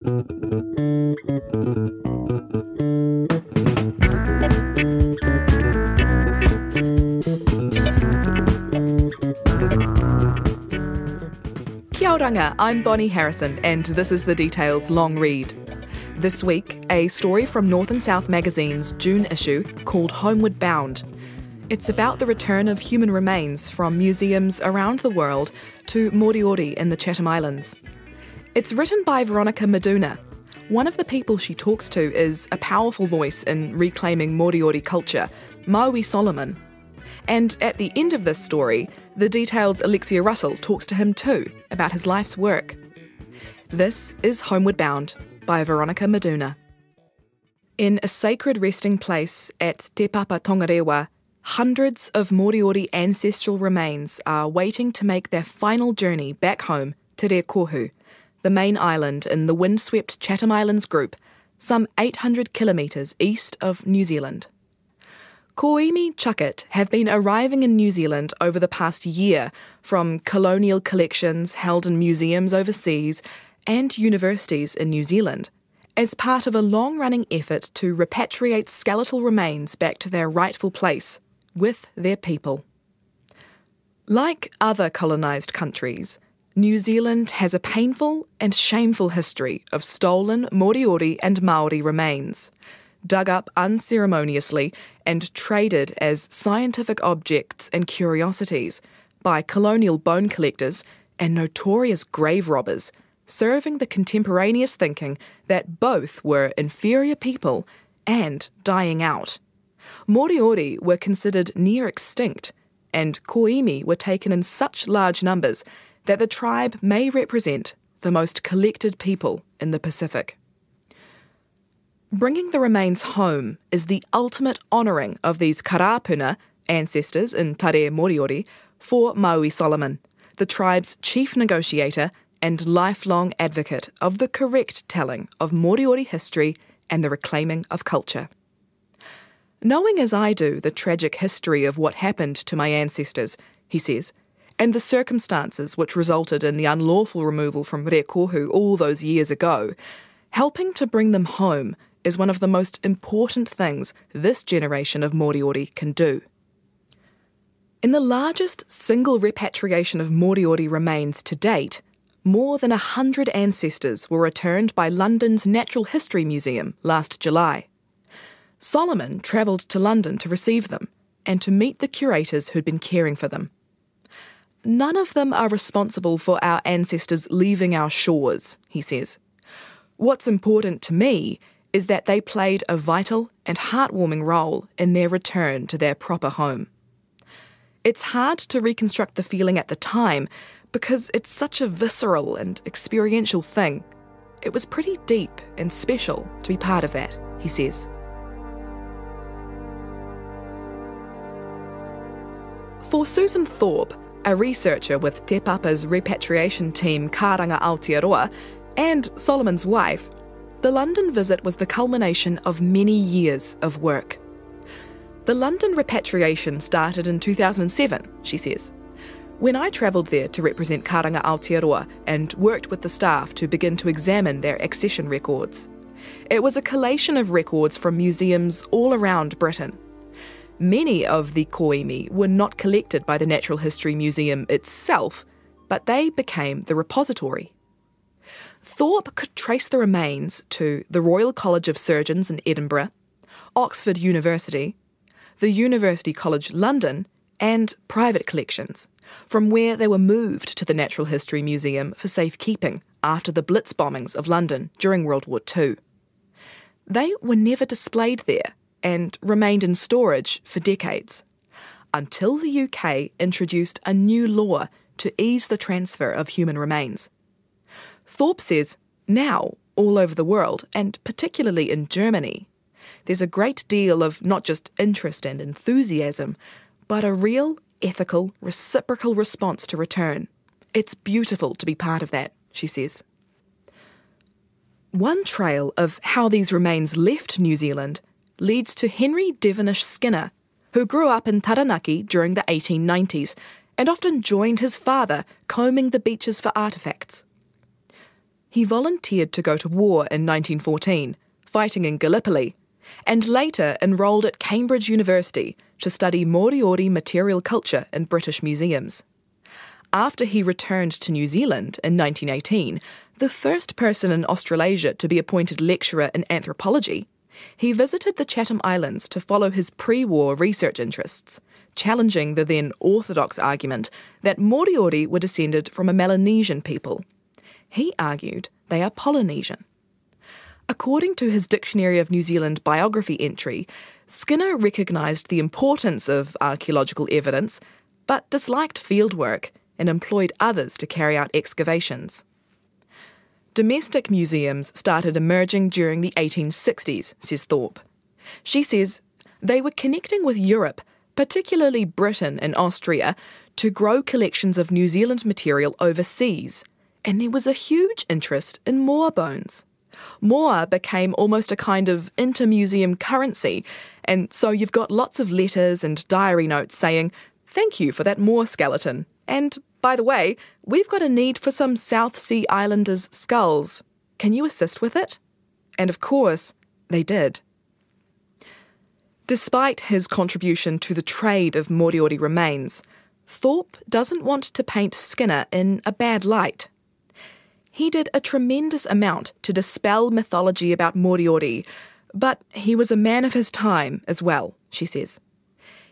Kia oranga, I'm Bonnie Harrison, and this is The Details Long Read. This week, a story from North and South magazine's June issue called Homeward Bound. It's about the return of human remains from museums around the world to Moriori in the Chatham Islands. It's written by Veronika Meduna. One of the people she talks to is a powerful voice in reclaiming Moriori culture, Maui Solomon. And at the end of this story, The Details' Alexia Russell talks to him too about his life's work. This is Homeward Bound by Veronika Meduna. In a sacred resting place at Te Papa Tongarewa, hundreds of Moriori ancestral remains are waiting to make their final journey back home to Rekohu, the main island in the windswept Chatham Islands group, some 800 kilometres east of New Zealand. Koimi Chukit have been arriving in New Zealand over the past year from colonial collections held in museums overseas and universities in New Zealand as part of a long-running effort to repatriate skeletal remains back to their rightful place with their people. Like other colonised countries, New Zealand has a painful and shameful history of stolen Moriori and Maori remains, dug up unceremoniously and traded as scientific objects and curiosities by colonial bone collectors and notorious grave robbers, serving the contemporaneous thinking that both were inferior people and dying out. Moriori were considered near extinct, and koimi were taken in such large numbers that the tribe may represent the most collected people in the Pacific. Bringing the remains home is the ultimate honouring of these karapuna, ancestors in Tare Moriori, for Maui Solomon, the tribe's chief negotiator and lifelong advocate of the correct telling of Moriori history and the reclaiming of culture. Knowing as I do the tragic history of what happened to my ancestors, he says, and the circumstances which resulted in the unlawful removal from Rekohu all those years ago, helping to bring them home is one of the most important things this generation of Moriori can do. In the largest single repatriation of Moriori remains to date, more than 100 ancestors were returned by London's Natural History Museum last July. Solomon travelled to London to receive them and to meet the curators who'd been caring for them. None of them are responsible for our ancestors leaving our shores, he says. What's important to me is that they played a vital and heartwarming role in their return to their proper home. It's hard to reconstruct the feeling at the time because it's such a visceral and experiential thing. It was pretty deep and special to be part of that, he says. For Susan Thorpe, a researcher with Te Papa's repatriation team Karanga Aotearoa, and Solomon's wife, the London visit was the culmination of many years of work. The London repatriation started in 2007, she says. When I travelled there to represent Karanga Aotearoa and worked with the staff to begin to examine their accession records. It was a collation of records from museums all around Britain. Many of the koimi were not collected by the Natural History Museum itself, but they became the repository. Thorpe could trace the remains to the Royal College of Surgeons in Edinburgh, Oxford University, the University College London, and private collections, from where they were moved to the Natural History Museum for safekeeping after the Blitz bombings of London during World War II. They were never displayed there and remained in storage for decades, until the UK introduced a new law to ease the transfer of human remains. Thorpe says now, all over the world, and particularly in Germany, there's a great deal of not just interest and enthusiasm, but a real, ethical, reciprocal response to return. It's beautiful to be part of that, she says. One trail of how these remains left New Zealand leads to Henry Devonish Skinner, who grew up in Taranaki during the 1890s and often joined his father combing the beaches for artefacts. He volunteered to go to war in 1914, fighting in Gallipoli, and later enrolled at Cambridge University to study Moriori material culture in British museums. After he returned to New Zealand in 1918, the first person in Australasia to be appointed lecturer in anthropology, he visited the Chatham Islands to follow his pre-war research interests, challenging the then orthodox argument that Moriori were descended from a Melanesian people. He argued they are Polynesian. According to his Dictionary of New Zealand biography entry, Skinner recognised the importance of archaeological evidence, but disliked fieldwork and employed others to carry out excavations. Domestic museums started emerging during the 1860s, says Thorpe. She says they were connecting with Europe, particularly Britain and Austria, to grow collections of New Zealand material overseas, and there was a huge interest in Moa bones. Moa became almost a kind of inter-museum currency, and so you've got lots of letters and diary notes saying, "Thank you for that Moa skeleton," and "By the way, we've got a need for some South Sea Islanders' skulls. Can you assist with it?" And of course, they did. Despite his contribution to the trade of Moriori remains, Thorpe doesn't want to paint Skinner in a bad light. He did a tremendous amount to dispel mythology about Moriori, but he was a man of his time as well, she says.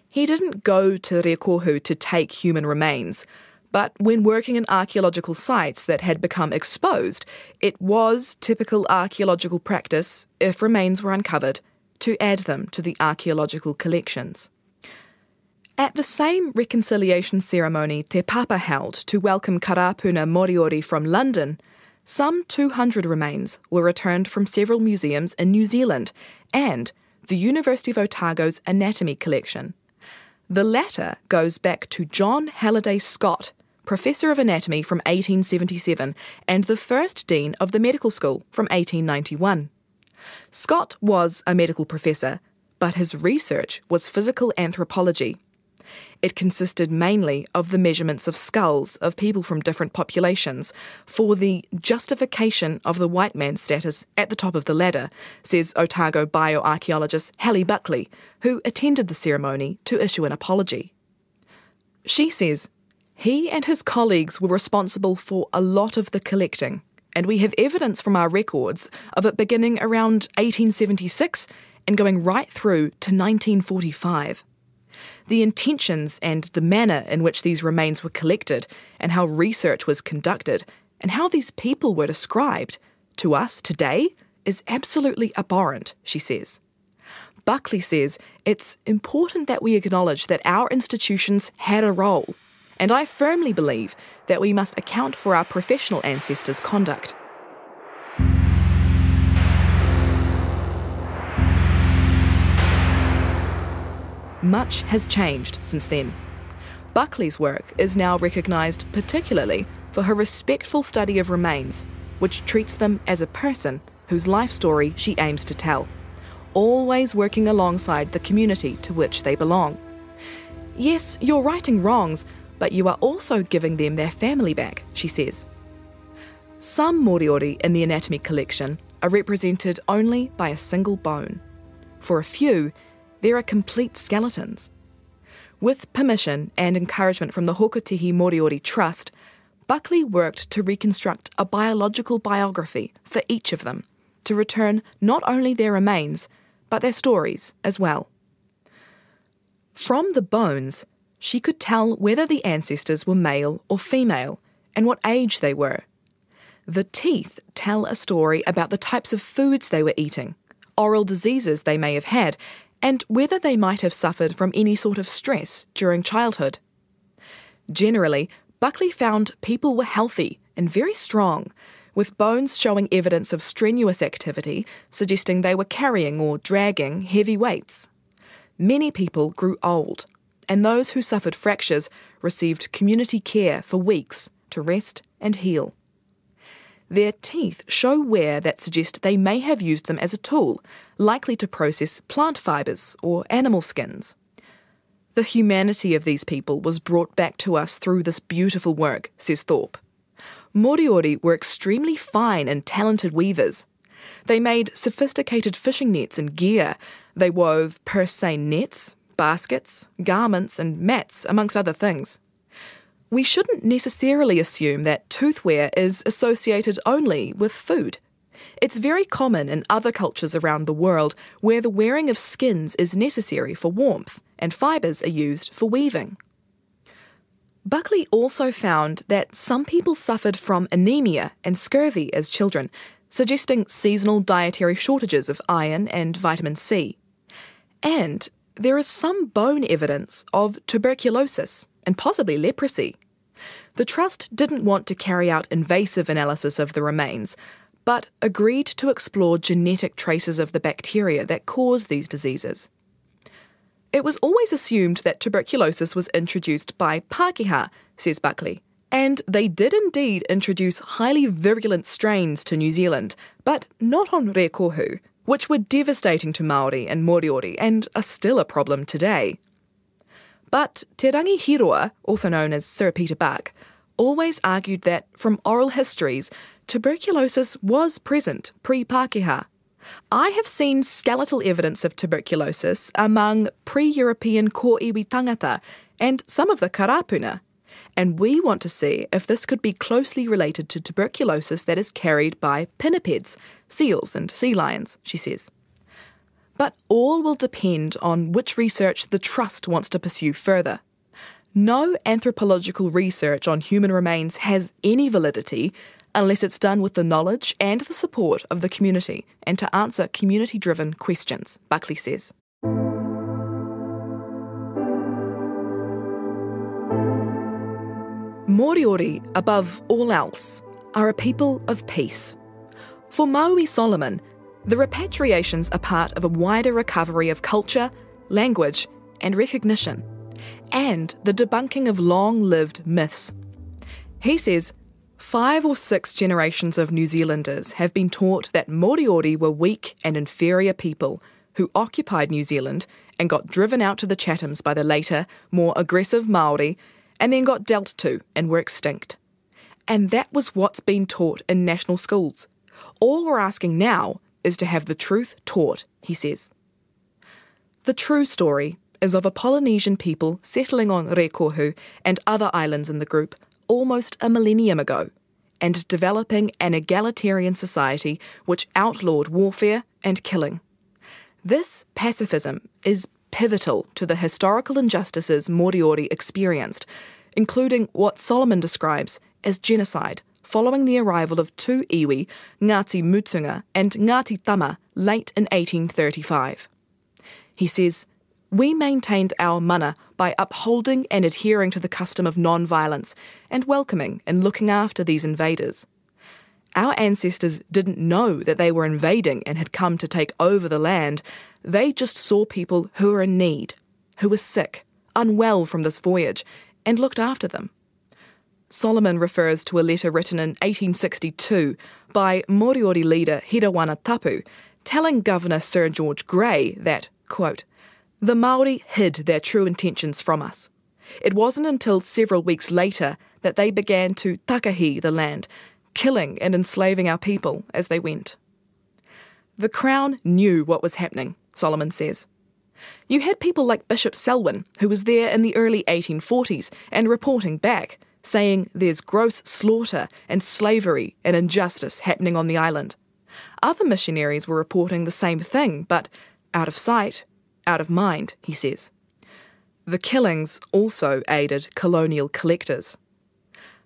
He didn't go to Rekohu to take human remains, but when working in archaeological sites that had become exposed, it was typical archaeological practice, if remains were uncovered, to add them to the archaeological collections. At the same reconciliation ceremony Te Papa held to welcome Karapuna Moriori from London, some 200 remains were returned from several museums in New Zealand and the University of Otago's anatomy collection. The latter goes back to John Halliday Scott, Professor of Anatomy from 1877 and the first Dean of the Medical School from 1891. Scott was a medical professor, but his research was physical anthropology. It consisted mainly of the measurements of skulls of people from different populations for the justification of the white man's status at the top of the ladder, says Otago bioarchaeologist Hallie Buckley, who attended the ceremony to issue an apology. She says, he and his colleagues were responsible for a lot of the collecting, and we have evidence from our records of it beginning around 1876 and going right through to 1945. The intentions and the manner in which these remains were collected and how research was conducted and how these people were described to us today is absolutely abhorrent, she says. Buckley says it's important that we acknowledge that our institutions had a role, and I firmly believe that we must account for our professional ancestors' conduct. Much has changed since then. Buckley's work is now recognised particularly for her respectful study of remains, which treats them as a person whose life story she aims to tell, always working alongside the community to which they belong. Yes, you're righting wrongs, but you are also giving them their family back, she says. Some Moriori in the anatomy collection are represented only by a single bone. For a few, there are complete skeletons. With permission and encouragement from the Hokotehi Moriori Trust, Buckley worked to reconstruct a biological biography for each of them, to return not only their remains, but their stories as well. From the bones, she could tell whether the ancestors were male or female, and what age they were. The teeth tell a story about the types of foods they were eating, oral diseases they may have had, and whether they might have suffered from any sort of stress during childhood. Generally, Buckley found people were healthy and very strong, with bones showing evidence of strenuous activity, suggesting they were carrying or dragging heavy weights. Many people grew old, and those who suffered fractures received community care for weeks to rest and heal. Their teeth show wear that suggest they may have used them as a tool, likely to process plant fibres or animal skins. The humanity of these people was brought back to us through this beautiful work, says Thorpe. Moriori were extremely fine and talented weavers. They made sophisticated fishing nets and gear. They wove purse seine nets, baskets, garments and mats, amongst other things. We shouldn't necessarily assume that toothwear is associated only with food. It's very common in other cultures around the world where the wearing of skins is necessary for warmth and fibres are used for weaving. Buckley also found that some people suffered from anemia and scurvy as children, suggesting seasonal dietary shortages of iron and vitamin C. And there is some bone evidence of tuberculosis and possibly leprosy. The Trust didn't want to carry out invasive analysis of the remains, but agreed to explore genetic traces of the bacteria that cause these diseases. It was always assumed that tuberculosis was introduced by Pākehā, says Buckley, and they did indeed introduce highly virulent strains to New Zealand, but not on Rekohu, which were devastating to Māori and Moriori and are still a problem today. But Te Rangi Hiroa, also known as Sir Peter Buck, always argued that from oral histories, tuberculosis was present pre-Pākehā. I have seen skeletal evidence of tuberculosis among pre-European kōiwi tangata and some of the karapuna, and we want to see if this could be closely related to tuberculosis that is carried by pinnipeds, seals and sea lions, she says. But all will depend on which research the Trust wants to pursue further. No anthropological research on human remains has any validity unless it's done with the knowledge and the support of the community and to answer community-driven questions, Buckley says. Moriori, above all else, are a people of peace. For Maui Solomon, the repatriations are part of a wider recovery of culture, language and recognition, and the debunking of long-lived myths. He says 5 or 6 generations of New Zealanders have been taught that Moriori were weak and inferior people who occupied New Zealand and got driven out to the Chathams by the later, more aggressive Māori and then got dealt to and were extinct. And that was what's been taught in national schools. All we're asking now is to have the truth taught, he says. The true story is of a Polynesian people settling on Rekohu and other islands in the group almost a millennium ago, and developing an egalitarian society which outlawed warfare and killing. This pacifism is pivotal to the historical injustices Moriori experienced, including what Solomon describes as genocide following the arrival of 2 iwi, Ngāti Mutunga and Ngāti Tama, late in 1835. He says, "We maintained our mana by upholding and adhering to the custom of non-violence and welcoming and looking after these invaders. Our ancestors didn't know that they were invading and had come to take over the land. They just saw people who were in need, who were sick, unwell from this voyage, and looked after them." Solomon refers to a letter written in 1862 by Moriori leader Hirawana Tapu, telling Governor Sir George Grey that, quote, "The Māori hid their true intentions from us. It wasn't until several weeks later that they began to takahi the land, killing and enslaving our people as they went." The Crown knew what was happening, Solomon says. You had people like Bishop Selwyn, who was there in the early 1840s and reporting back, saying there's gross slaughter and slavery and injustice happening on the island. Other missionaries were reporting the same thing, but out of sight, out of mind, he says. The killings also aided colonial collectors.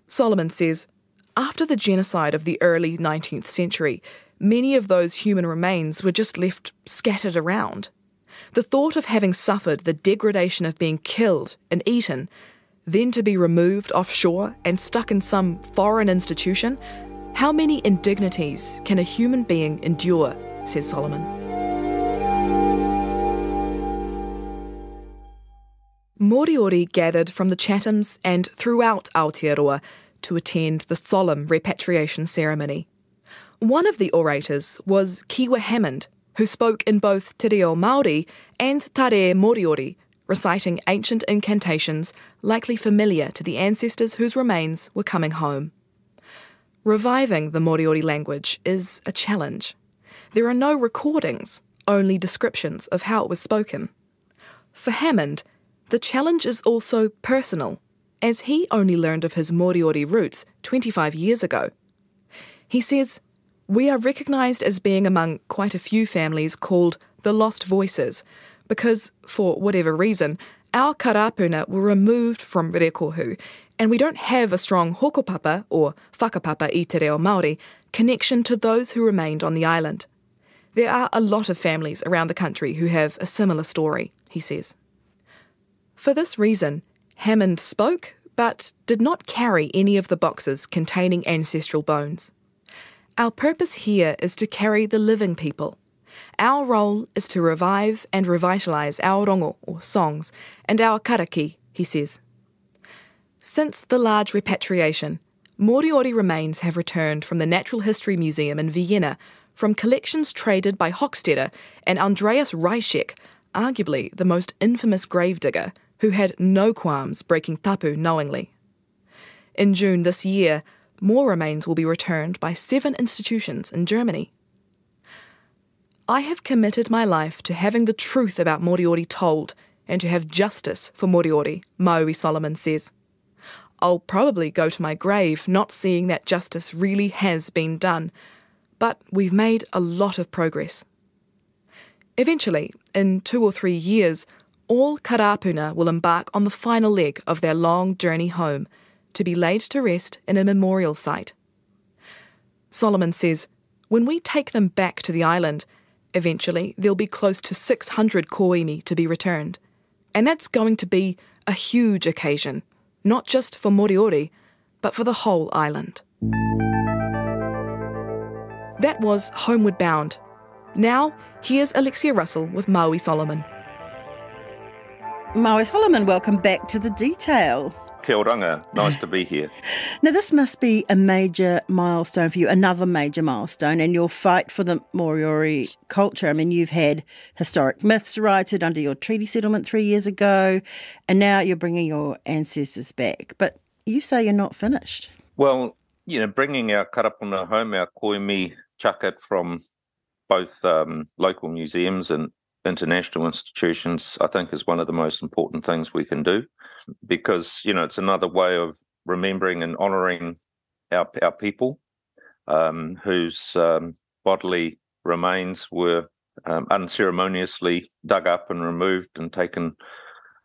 Solomon says, after the genocide of the early 19th century, many of those human remains were just left scattered around. The thought of having suffered the degradation of being killed and eaten, then to be removed offshore and stuck in some foreign institution, how many indignities can a human being endure, says Solomon. Moriori gathered from the Chathams and throughout Aotearoa to attend the solemn repatriation ceremony. One of the orators was Kiwa Hammond, who spoke in both Te Reo Māori and Tare Moriori, reciting ancient incantations likely familiar to the ancestors whose remains were coming home. Reviving the Moriori language is a challenge. There are no recordings, only descriptions of how it was spoken. For Hammond, the challenge is also personal, as he only learned of his Moriori roots 25 years ago. He says, "We are recognised as being among quite a few families called the Lost Voices, because, for whatever reason, our karapuna were removed from Rekohu, and we don't have a strong hokopapa, or whakapapa i te reo Māori, connection to those who remained on the island. There are a lot of families around the country who have a similar story," he says. For this reason, Hammond spoke, but did not carry any of the boxes containing ancestral bones. "Our purpose here is to carry the living people. Our role is to revive and revitalise our rongo, or songs, and our karaki," he says. Since the large repatriation, Moriori remains have returned from the Natural History Museum in Vienna from collections traded by Hochstetter and Andreas Reischek, arguably the most infamous gravedigger, who had no qualms breaking tapu knowingly. In June this year, more remains will be returned by 7 institutions in Germany. "I have committed my life to having the truth about Moriori told and to have justice for Moriori," Maui Solomon says. "I'll probably go to my grave not seeing that justice really has been done, but we've made a lot of progress." Eventually, in 2 or 3 years, all karapuna will embark on the final leg of their long journey home, to be laid to rest in a memorial site. Solomon says, "When we take them back to the island, eventually there'll be close to 600 koimi to be returned. And that's going to be a huge occasion, not just for Moriori, but for the whole island." That was Homeward Bound. Now, here's Alexia Russell with Maui Solomon. Maui Solomon, welcome back to The Detail. Kia oranga, nice to be here. Now, this must be a major milestone for you, another major milestone, in your fight for the Moriori culture. I mean, you've had historic myths righted under your treaty settlement 3 years ago, and now you're bringing your ancestors back. But you say you're not finished. Well, bringing our karapuna home, our koimi chakat from both local museums and international institutions, I think is one of the most important things we can do, because, it's another way of remembering and honouring our people whose bodily remains were unceremoniously dug up and removed and taken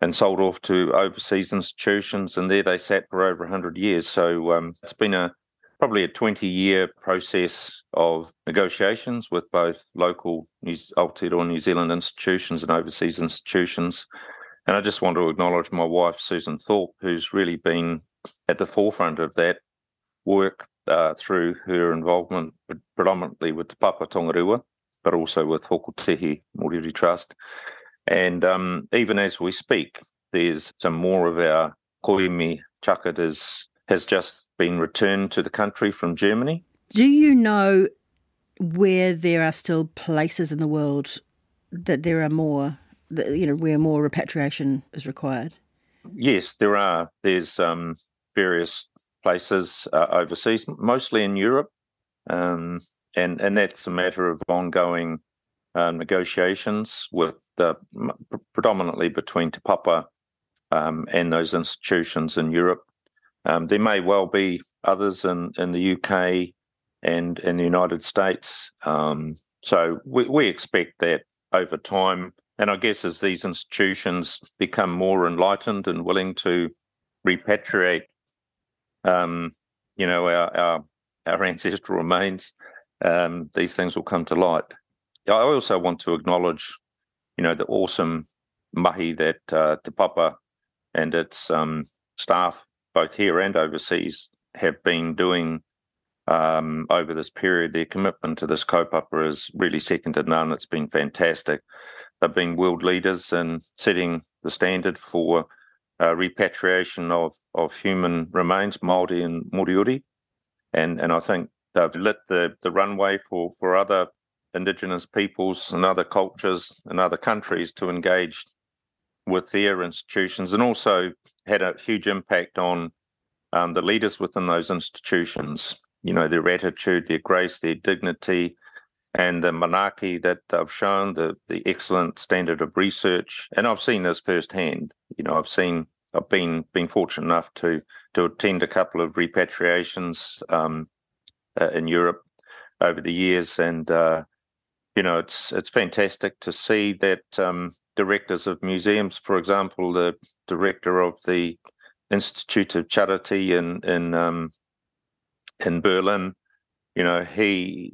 and sold off to overseas institutions, and there they sat for over 100 years. So it's been probably a 20-year process of negotiations with both local Aotearoa New Zealand institutions and overseas institutions. And I just want to acknowledge my wife, Susan Thorpe, who's really been at the forefront of that work through her involvement predominantly with Te Papa Tongarua, but also with Hokotehi Moriori Trust. And even as we speak, there's some more of our koimi chakat has just been returned to the country from Germany. Do you know where there are still places in the world that there are more, where more repatriation is required? Yes, there are. There's various places overseas, mostly in Europe, and that's a matter of ongoing negotiations with predominantly between Te Papa and those institutions in Europe. There may well be others in the UK and in the United States. So we expect that over time, and I guess as these institutions become more enlightened and willing to repatriate, our ancestral remains, these things will come to light. I also want to acknowledge, the awesome mahi that Te Papa and its staff, both here and overseas, have been doing over this period. Their commitment to this kaupapa is really second to none. It's been fantastic. They've been world leaders in setting the standard for repatriation of human remains, Māori and Moriori. And I think they've lit the runway for other Indigenous peoples and other cultures and other countries to engage with their institutions, and also had a huge impact on the leaders within those institutions. their attitude, their grace, their dignity, and the manaki that they've shown, the excellent standard of research. And I've seen this firsthand. I've been fortunate enough to attend a couple of repatriations in Europe over the years, and it's fantastic to see that directors of museums, for example, the director of the Institute of Charity in Berlin, he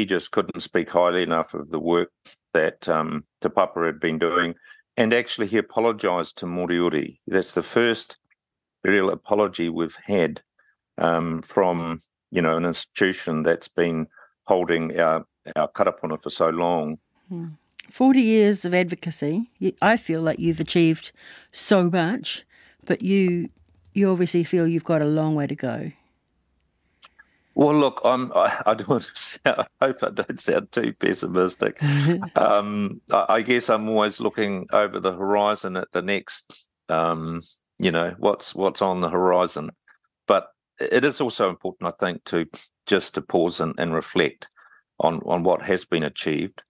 just couldn't speak highly enough of the work that Te Papa had been doing, and actually he apologised to Moriori. That's the first real apology we've had from an institution that's been holding our karapuna for so long. 40 years of advocacy. I feel like you've achieved so much, but you obviously feel you've got a long way to go. Well, look, I don't want to I hope I don't sound too pessimistic. I guess I'm always looking over the horizon at the next, what's on the horizon. But it is also important, I think, to pause and reflect on what has been achieved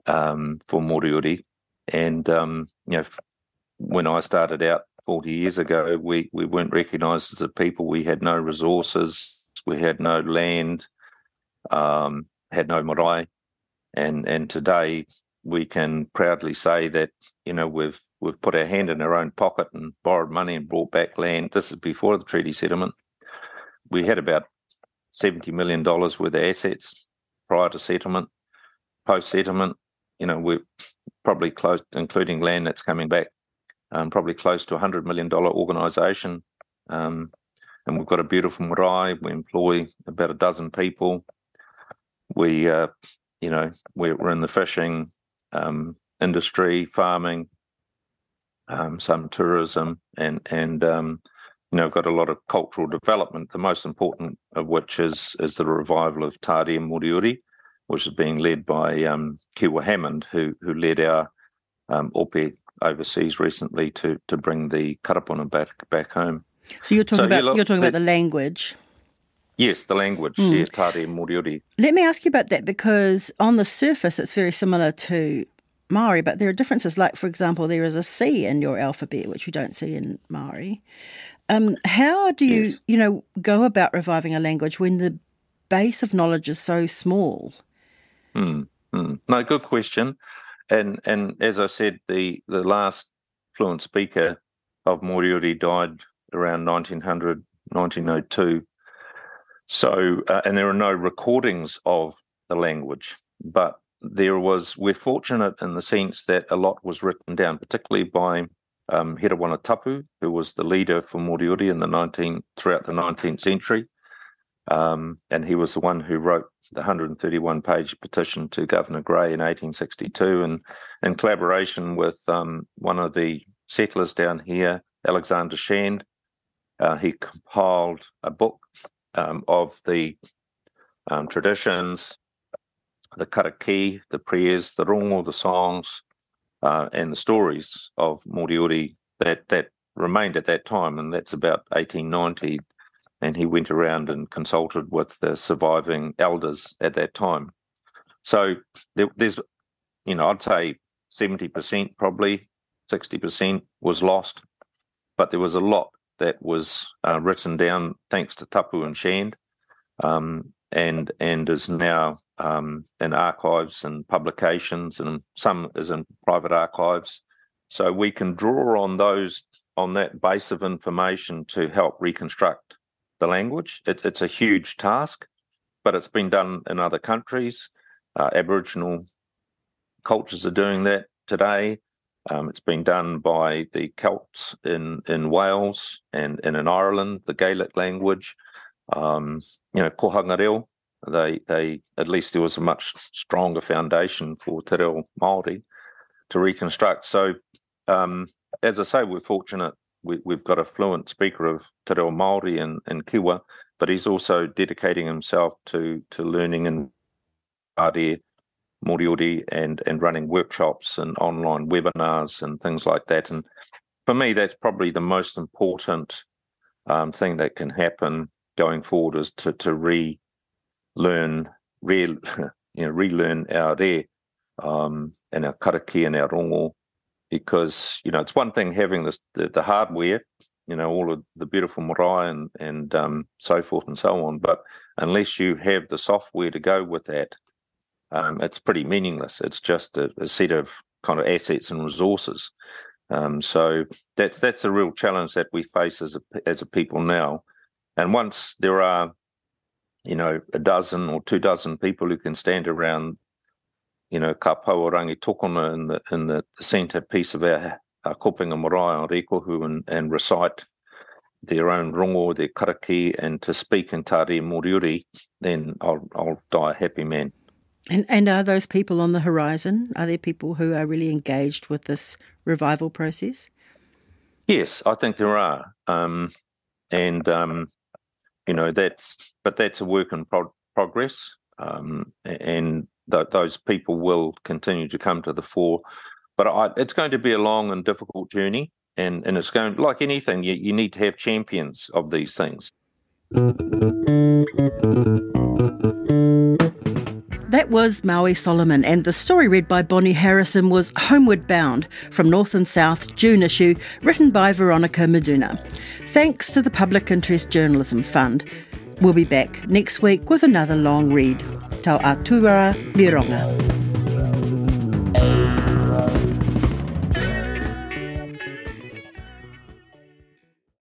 for Moriori. And, when I started out 40 years ago, we weren't recognised as a people. We had no resources. We had no land, had no marae, and today we can proudly say that we've put our hand in our own pocket and borrowed money and brought back land. This is before the treaty settlement. We had about $70 million worth of assets prior to settlement. Post settlement, we're probably close, including land that's coming back, probably close to $100 million organisation. And we've got a beautiful marae. We employ about a dozen people. We're in the fishing industry, farming, some tourism, and got a lot of cultural development. The most important of which is the revival of Tāria Moriori, which is being led by Kiwa Hammond, who led our ope overseas recently to bring the karapuna back home. So you're talking about the language. Yes, the language, Tāria Moriori. Let me ask you about that, because on the surface it's very similar to Maori, but there are differences. Like, for example, there is a C in your alphabet, which we don't see in Maori. How do you, go about reviving a language when the base of knowledge is so small? No, good question. And as I said, the last fluent speaker of Moriori died around 1900, 1902. So, and there are no recordings of the language, but we're fortunate in the sense that a lot was written down, particularly by Hirawana Tapu, who was the leader for Moriori throughout the 19th century. And he was the one who wrote the 131-page petition to Governor Grey in 1862, and in collaboration with one of the settlers down here, Alexander Shand, he compiled a book of the traditions, the karaki, the prayers, the rongo, the songs, and the stories of Moriori that remained at that time, and that's about 1890. And he went around and consulted with the surviving elders at that time. So there's, I'd say 70%, probably 60% was lost, but there was a lot that was written down thanks to Tapu and Shand, and is now in archives and publications, and some is in private archives. So we can draw on that base of information to help reconstruct the language. It's a huge task, but it's been done in other countries. Aboriginal cultures are doing that today. It's been done by the Celts in Wales and in Ireland, the Gaelic language. Kohanga reo, they at least there was a much stronger foundation for te reo Māori to reconstruct. So, as I say, we're fortunate. We've got a fluent speaker of te reo Māori in Kiwa, but he's also dedicating himself to learning in Tāria Moriori and running workshops and online webinars and things like that. And for me, that's probably the most important thing that can happen going forward is to relearn our re, and our karaki and our rongo, because it's one thing having the hardware, all of the beautiful marae and so forth and so on, but unless you have the software to go with that, it's pretty meaningless. It's just a set of kind of assets and resources. So that's a real challenge that we face as a people now. And once there are, a dozen or 24 people who can stand around, ka pau rangi tokona in the centrepiece of our kopenga marae on Rekohu and recite their own rongo, their karaki, and to speak in Tāre Moriori, then I'll die a happy man. And are those people on the horizon? Are there people who are really engaged with this revival process? Yes, I think there are. That's a work in progress. And those people will continue to come to the fore. But it's going to be a long and difficult journey. And it's going, like anything, you need to have champions of these things. That was Maui Solomon, and the story read by Bonnie Harrison was Homeward Bound from North and South, June issue, written by Veronika Meduna. Thanks to the Public Interest Journalism Fund. We'll be back next week with another long read. Tau atuara, mi ronga.